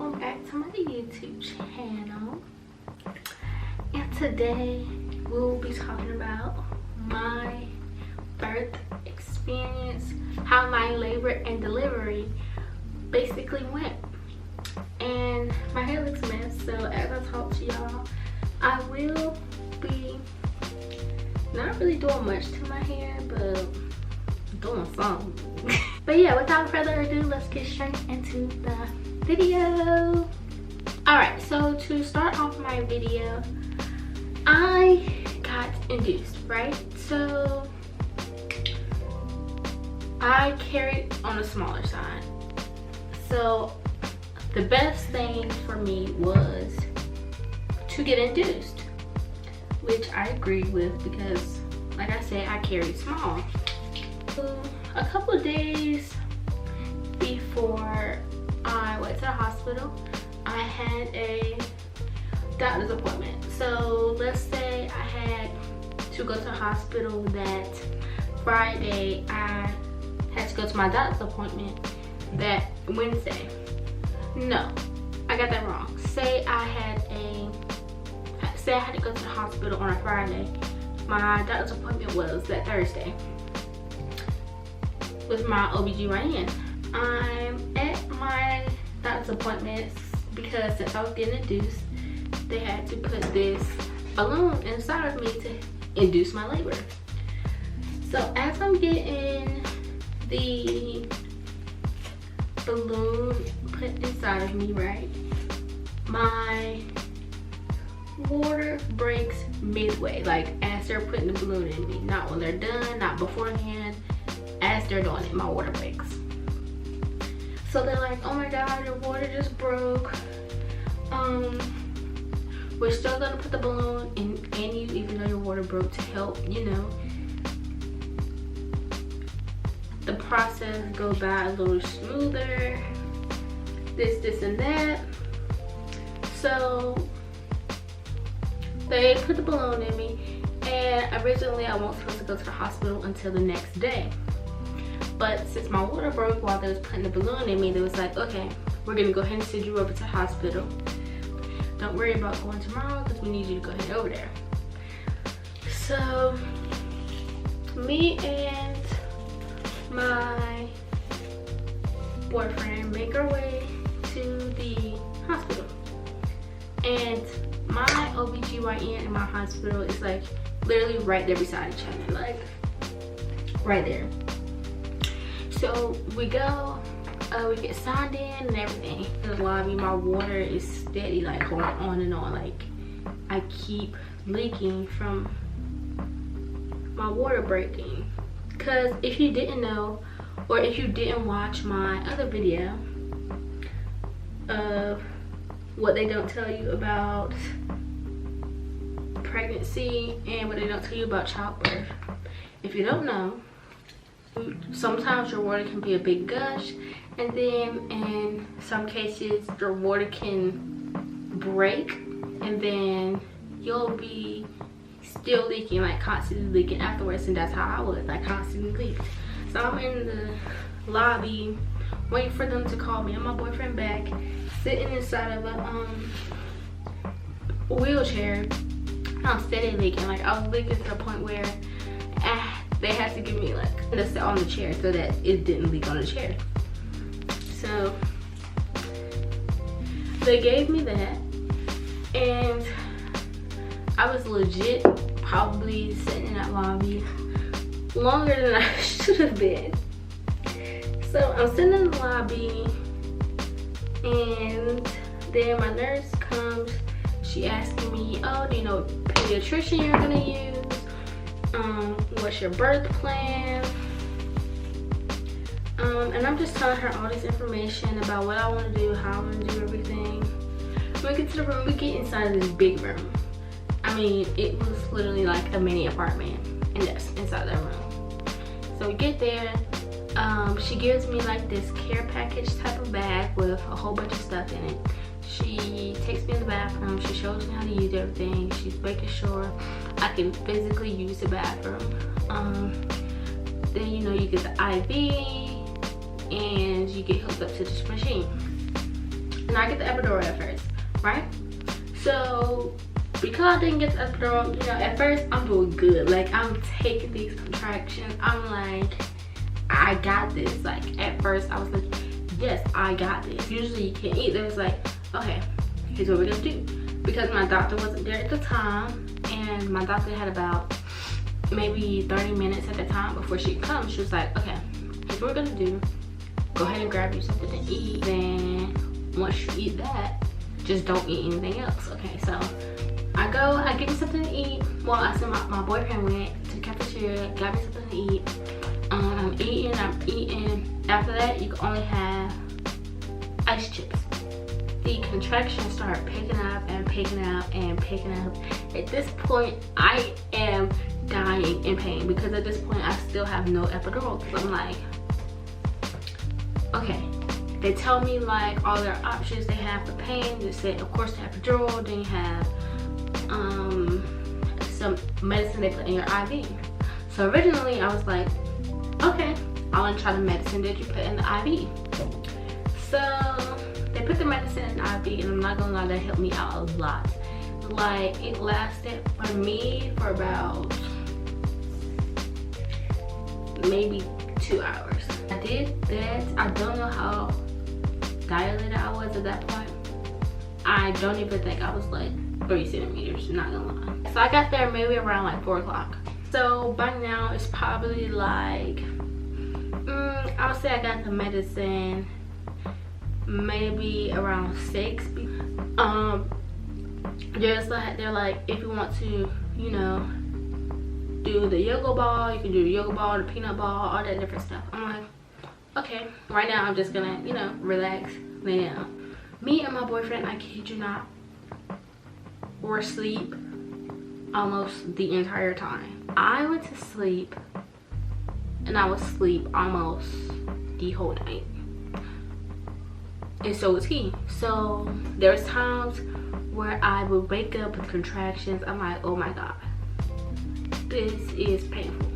welcome back to my YouTube channel. And today we will be talking about my birth experience, how my labor and delivery basically went. And my hair looks a mess, so as I talk to y'all, I will be not really doing much to my hair, but doing something. But yeah, without further ado, let's get straight into the video. Alright, so to start off my video, I got induced, right? So I carried on the smaller side. So the best thing for me was to get induced, which I agreed with because, like I said, I carried small. So a couple of days before I went to the hospital, I had a doctor's appointment. So let's say I had to go to the hospital that Friday. I had to go to my doctor's appointment that Wednesday. No, I got that wrong. Say I had to go to the hospital on a Friday. My doctor's appointment was that Thursday with my OBGYN. I'm at my doctor's appointment because since I was getting induced, they had to put this balloon inside of me to induce my labor. So as I'm getting the balloon put inside of me, right, my water breaks midway, like as they're putting the balloon in me. Not when they're done, not beforehand. As they're doing it, my water breaks. So they're like, oh my god, your water just broke. We're still gonna put the balloon in you even though your water broke to help, you know, the process go by a little smoother, this and that. So they put the balloon in me, and originally I wasn't supposed to go to the hospital until the next day. But since my water broke while they was putting the balloon in me, they was like, okay, we're gonna go ahead and send you over to the hospital. Don't worry about going tomorrow because we need you to go ahead over there. So me and my boyfriend make our way to the hospital. And my OBGYN in my hospital is like literally right there beside each other, like right there. So we go, we get signed in and everything. In the lobby, my water is steady, like going on and on. Like I keep leaking from my water breaking. Cause if you didn't know, or if you didn't watch my other video of what they don't tell you about pregnancy and what they don't tell you about childbirth, if you don't know, sometimes your water can be a big gush, and then in some cases your water can break, and then you'll be still leaking, like constantly leaking afterwards. And that's how I was. I constantly leaked. So I'm in the lobby waiting for them to call me and my boyfriend back, sitting inside of a wheelchair. I'm steady leaking. Like I was leaking to the point where they had to give me like to sit on the chair so that it didn't leak on the chair. So they gave me that, and I was legit probably sitting in that lobby longer than I should have been. So I'm sitting in the lobby, and then my nurse comes. She asking me, oh, do you know what pediatrician you're gonna use? What's your birth plan? And I'm just telling her all this information about what I want to do, how I want to do everything. When we get to the room, we get inside of this big room. I mean, it was literally like a mini apartment, and that's inside that room. So we get there. She gives me like this care package type of bag with a whole bunch of stuff in it. She takes me in the bathroom. She shows me how to use everything. She's making sure I can physically use the bathroom. Then, you know, you get the IV and you get hooked up to this machine. and I get the epidural at first, right? So because I didn't get the epidural, you know, at first I'm doing good. Like, I'm taking these contractions. I'm like, I got this. Like, at first I was like, yes, I got this. Usually you can't eat. It was like, okay, here's what we're gonna do. Because my doctor wasn't there at the time, and my doctor had about maybe 30 minutes at the time before she comes. She was like, okay, here's what we're gonna do. Go ahead and grab you something to eat. Then once you eat that, just don't eat anything else. Okay, so I get me something to eat. Well, I said my boyfriend went to the cafeteria, got me something to eat. I'm eating. After that, you can only have ice chips. The contractions start picking up and picking up and picking up. At this point, I am dying in pain because at this point, I still have no epidural. So I'm like, okay. They tell me like all their options they have for pain. They said, of course, the epidural. Then you have some medicine they put in your IV. So originally, I was like, okay, I want to try the medicine that you put in the IV. So they put the medicine in the IV, and I'm not gonna lie, that helped me out a lot. Like, it lasted for me for about maybe 2 hours. I did that. I don't know how dilated I was at that point. I don't even think I was like 3 centimeters, not gonna lie. So I got there maybe around like 4 o'clock. So by now it's probably like, I would say I got the medicine maybe around 6. They're like, if you want to, you know, do the yoga ball, you can do the yoga ball, the peanut ball, all that different stuff. I'm like, okay, right now I'm just gonna, you know, relax, lay down. Me and my boyfriend, I kid you not, were asleep almost the entire time. I went to sleep and I was asleep almost the whole night. And so was he. So there's times where I would wake up with contractions. I'm like, oh my God, this is painful.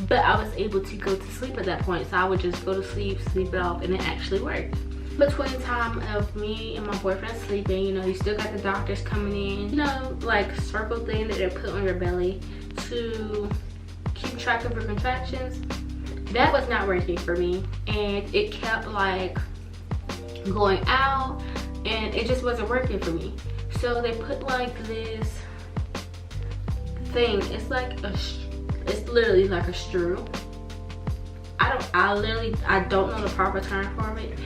But I was able to go to sleep at that point. So I would just go to sleep, sleep it off, and it actually worked. Between the time of me and my boyfriend sleeping, you know, you still got the doctors coming in, you know, like circle thing that they put on your belly to keep track of your contractions. That was not working for me, and it kept like going out, and it just wasn't working for me. So they put like this thing. It's literally like a screw. I don't know the proper term for it.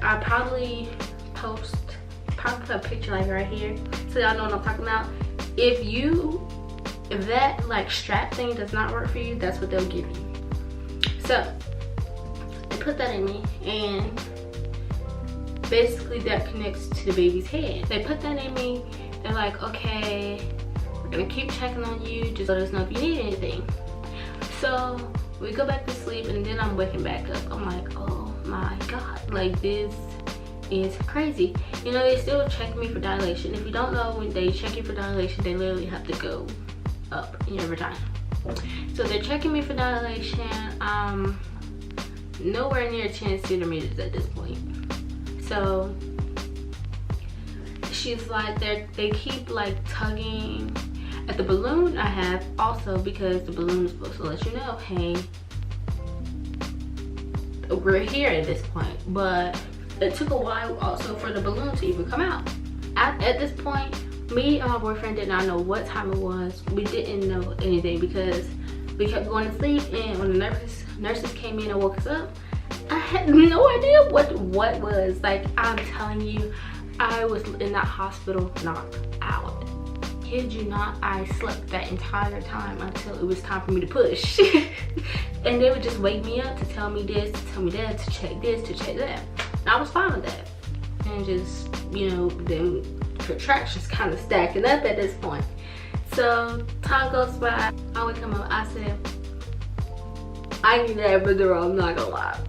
I'll probably put a picture like right here so y'all know what I'm talking about. If that like strap thing does not work for you, that's what they'll give you. So they put that in me, and basically that connects to the baby's head. They put that in me. They're like, okay, we're gonna keep checking on you, just let us know if you need anything. So we go back to sleep, and then I'm waking back up. I'm like, oh my God, like this is crazy. You know, they still check me for dilation. If you don't know, when they check you for dilation, they literally have to go up in your vagina. So they're checking me for dilation. Nowhere near 10 centimeters at this point. So she's like, they keep like tugging at the balloon I have also, because the balloon is supposed to let you know, hey, we're here at this point. But it took a while also for the balloon to even come out. At this point, me and my boyfriend did not know what time it was. We didn't know anything because we kept going to sleep, and when the nurses came in and woke us up, I had no idea what was. Like, I'm telling you, I was in that hospital knocked out. Kid you not, I slept that entire time until it was time for me to push. And they would just wake me up to tell me this, to tell me that, to check this, to check that. And I was fine with that. And just, you know, the contractions kind of stacking up at this point. So time goes by, I would come up, I said, I need that epidural, I'm not gonna lie.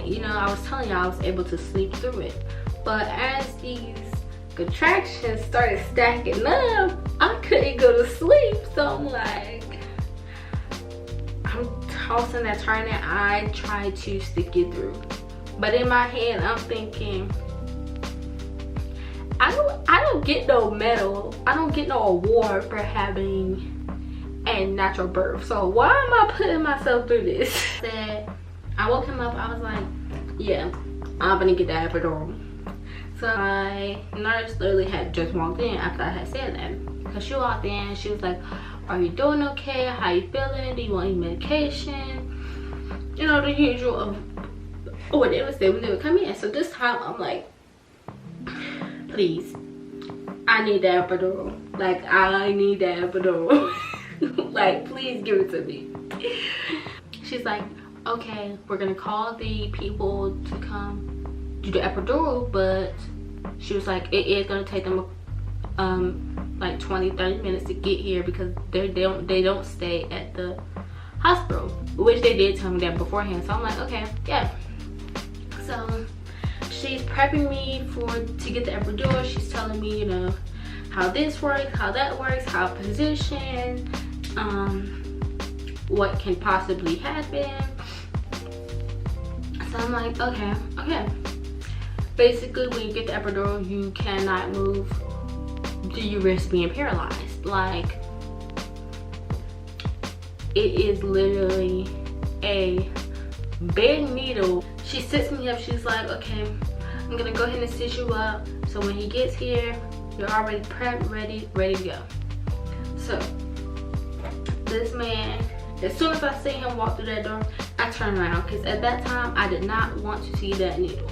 You know, I was telling you I was able to sleep through it. But as these contractions started stacking up, I couldn't go to sleep. So I'm like, I'm tossing and turning. I tried to stick it through. But in my head, I'm thinking, don't get no medal. I don't get no award for having a natural birth. So why am I putting myself through this? I woke him up. I was like, yeah, I'm gonna get that epidural. So my nurse literally had just walked in after I had said that. Because she walked in, she was like, are you doing okay? How you feeling? Do you want any medication? You know, the usual of what they would say when they would come in. So this time I'm like, please, I need that epidural. Like, I need that epidural. Like, please give it to me. She's like, okay, we're gonna call the people to come do the epidural, but she was like, it is gonna take them like 20-30 minutes to get here because they don't stay at the hospital, which they did tell me that beforehand. So I'm like, okay, yeah. So she's prepping me to get the epidural. She's telling me, you know, how this works, how that works, how position, what can possibly happen. So I'm like, okay. Basically, when you get the epidural, you cannot move. Do you risk being paralyzed? Like, it is literally a big needle. She sits me up. She's like, okay, I'm gonna go ahead and stitch you up. So when he gets here, you're already prepped, ready to go. So this man, as soon as I see him walk through that door, I turn around because at that time I did not want to see that needle.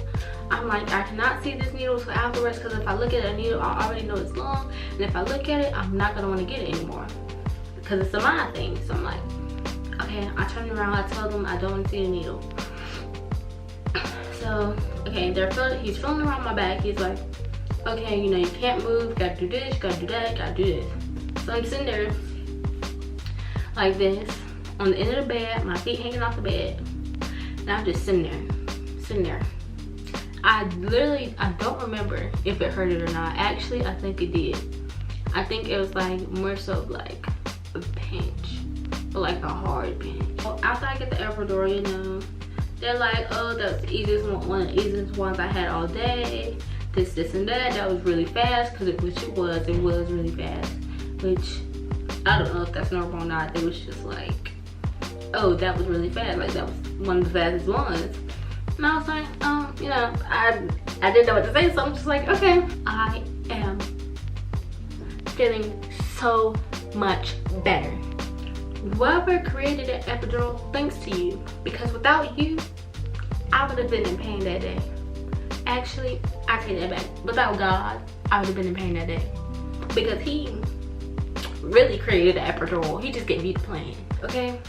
I'm like, I cannot see this needle till afterwards, because if I look at a needle, I already know it's long, and if I look at it, I'm not gonna want to get it anymore because it's a mind thing. So I'm like, okay. I turned around. I told them I don't want to see the needle. So okay, he's feeling around my back. He's like, okay, you know, you can't move. Gotta do this. Gotta do that. Gotta do this. So I'm sitting there like this on the end of the bed, my feet hanging off the bed, and I'm just sitting there. I don't remember if it hurt it or not. Actually, I think it did. I think it was like more so like a pinch, but like a hard pinch. So after I get the epidural, you know, they're like, oh, that's the easiest one of the easiest ones I had all day. This and that. That was really fast, because it was really fast. Which I don't know if that's normal or not. It was just like, oh, that was really fast. Like, that was one of the fastest ones. And I was like, you know, I didn't know what to say, so I'm just like, okay. I am feeling so much better. Whoever created that epidural, thanks to you, because without you, I would have been in pain that day. Actually, I take that back. Without God, I would have been in pain that day, because he really created the epidural. He just gave me the plan, okay?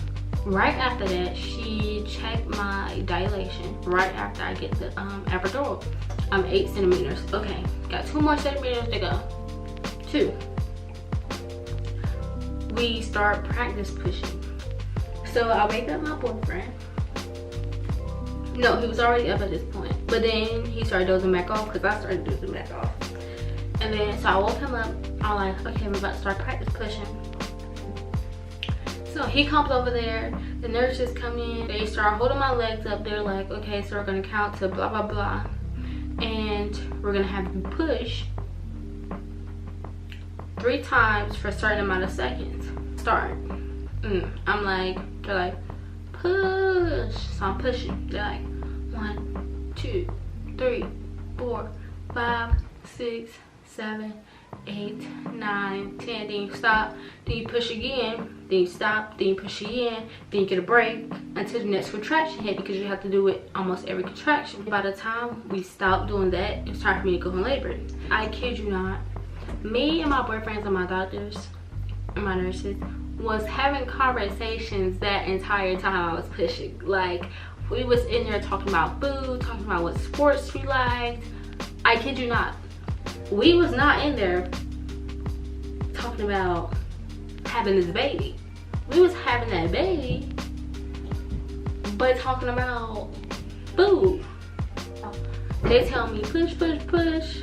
Right after that, she checked my dilation. Right after I get the epidural, I'm 8 centimeters. Okay, got 2 more centimeters to go. 2. We start practice pushing. So I wake up my boyfriend. No, he was already up at this point, but then he started dozing back off because I started dozing back off. And then so I woke him up. I'm like, okay, I'm about to start practice pushing. So he comes over there, the nurses come in, they start holding my legs up. They're like, okay, so we're gonna count to blah, blah, blah. And we're gonna have you push 3 times for a certain amount of seconds. Start. I'm like, they're like, push. So I'm pushing. They're like, 1, 2, 3, 4, 5, 6, 7, 8, 9, 10. Then you stop. Then you push again. Then you stop. Then you push again. Then you get a break until the next contraction hit, because you have to do it almost every contraction. By the time we stopped doing that, it's time for me to go in labor. I kid you not. Me and my boyfriends and my doctors and my nurses was having conversations that entire time I was pushing. Like, we was in there talking about food, talking about what sports we liked. I kid you not. We was not in there talking about having this baby. We was having that baby, but talking about food. They tell me push, push, push.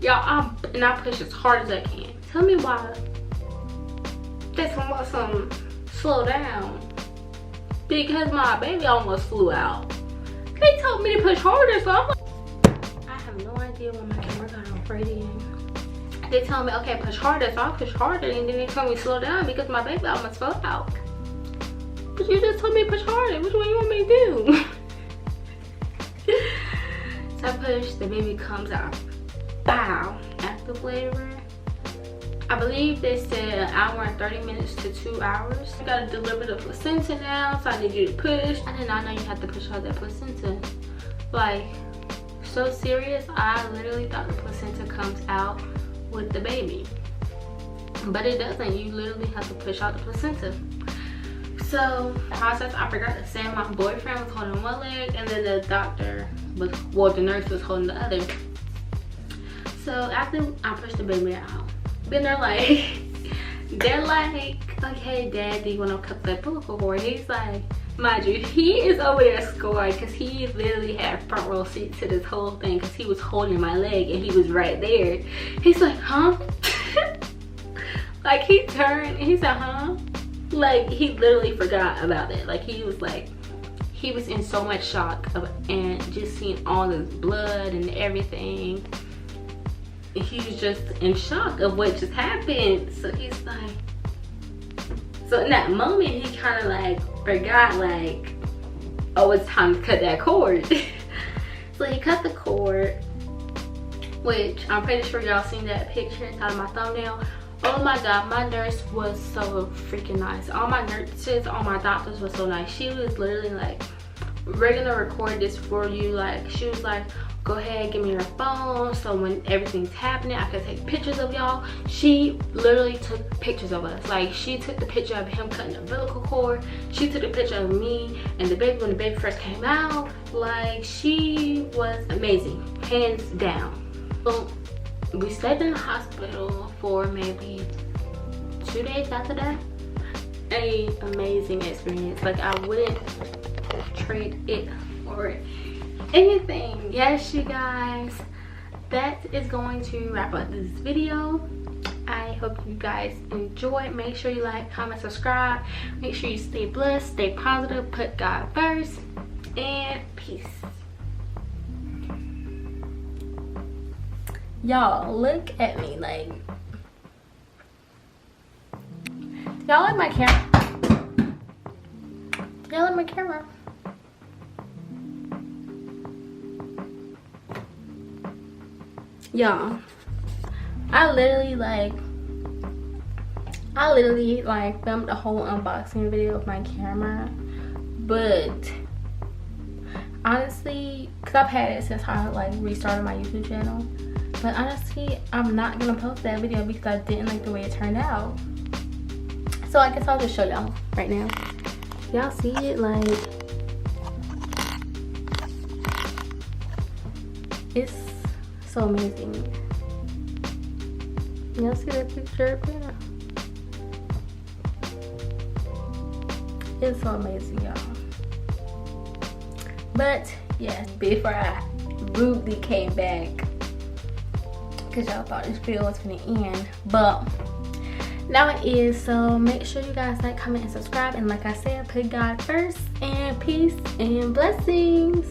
Y'all, I push as hard as I can. Tell me why they talking about some slow down, because my baby almost flew out. They told me to push harder, so I'm like, I have no idea when my camera got off right in. they tell me, okay, push harder, so I push harder, and then they tell me slow down because my baby almost fell out. But you just told me to push harder. Which one you want me to do? So I push, the baby comes out. Wow. Active labor. I believe they said an hour and 30 minutes to 2 hours. You gotta deliver the placenta now, so I need you to push. I did not know you had to push out that placenta. Like, so serious. I literally thought the placenta comes out with the baby, but it doesn't. You literally have to push out the placenta. So the process, I forgot to say, my boyfriend was holding one leg and then the doctor was, well, the nurse was holding the other. So after I pushed the baby out, then they're like, okay, Dad, do you want to cut the umbilical cord? He's like, mind you, he is over there scored because he literally had front row seat to this whole thing because he was holding my leg and he was right there. He's like, huh? Like, he turned and he said, huh? Like, he literally forgot about it. Like, he was in so much shock and just seeing all this blood and everything. He was just in shock of what just happened. So he's like, so in that moment he kind of like forgot, like, oh, it's time to cut that cord. So he cut the cord, which I'm pretty sure y'all seen that picture inside of my thumbnail. Oh my god, my nurse was so freaking nice. All my nurses, all my doctors were so nice. She was literally like, we're gonna record this for you. Like, she was like, go ahead, give me your phone so when everything's happening I can take pictures of y'all. She literally took pictures of us. Like, she took the picture of him cutting the umbilical cord. She took a picture of me and the baby when the baby first came out. Like, she was amazing, hands down. So we stayed in the hospital for maybe 2 days after that. An amazing experience. Like, I wouldn't trade it for anything. Yes, you guys, that is going to wrap up this video. I hope you guys enjoyed. Make sure you like, comment, subscribe. Make sure you stay blessed, stay positive, put God first, and peace. Y'all, look at me. Like, y'all like my camera? Y'all like my camera? Y'all, I literally filmed a whole unboxing video with my camera, but honestly, because I've had it since I like restarted my YouTube channel, but honestly I'm not gonna post that video because I didn't like the way it turned out. So I guess I'll just show y'all right now. Y'all see it? Like, it's so amazing. Y'all see that picture up there? It's so amazing, y'all. But yes, before I rudely came back because y'all thought this video was gonna end, but now it is. So make sure you guys like, comment, and subscribe, and like I said, put God first, and peace and blessings.